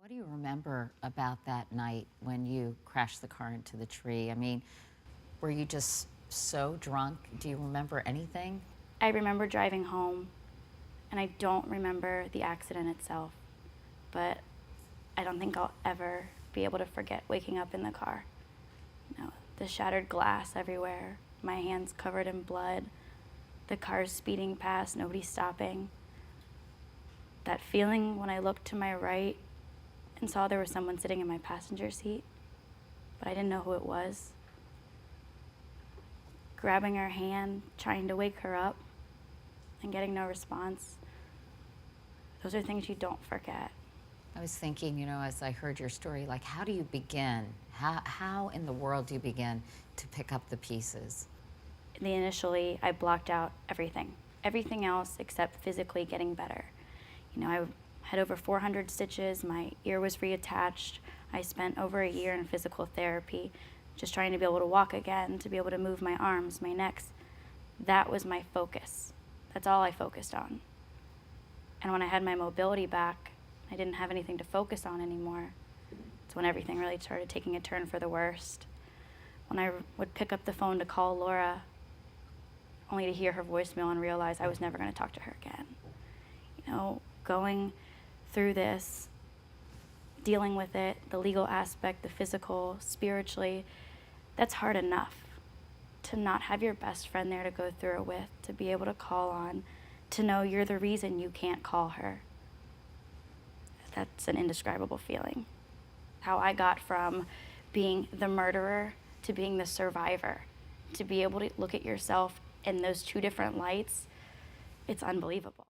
What do you remember about that night when you crashed the car into the tree? I mean, were you just so drunk? Do you remember anything? I remember driving home, and I don't remember the accident itself, but I don't think I'll ever be able to forget waking up in the car. The shattered glass everywhere, my hands covered in blood, the cars speeding past, nobody stopping. That feeling when I looked to my right and saw there was someone sitting in my passenger seat, but I didn't know who it was. Grabbing her hand, trying to wake her up, and getting no response. Those are things you don't forget. I was thinking, as I heard your story, like, how do you begin? How in the world do you begin to pick up the pieces? Initially, I blocked out everything else except physically getting better. I had over 400 stitches, my ear was reattached. I spent over a year in physical therapy, just trying to be able to walk again, to be able to move my arms, my necks. That was my focus. That's all I focused on. And when I had my mobility back, I didn't have anything to focus on anymore. It's when everything really started taking a turn for the worst. When I would pick up the phone to call Laura, only to hear her voicemail and realize I was never going to talk to her again. Going through this, dealing with it, the legal aspect, the physical, spiritually, that's hard enough. To not have your best friend there to go through it with, to be able to call on, to know you're the reason you can't call her. That's an indescribable feeling. How I got from being the murderer to being the survivor, to be able to look at yourself in those two different lights, it's unbelievable.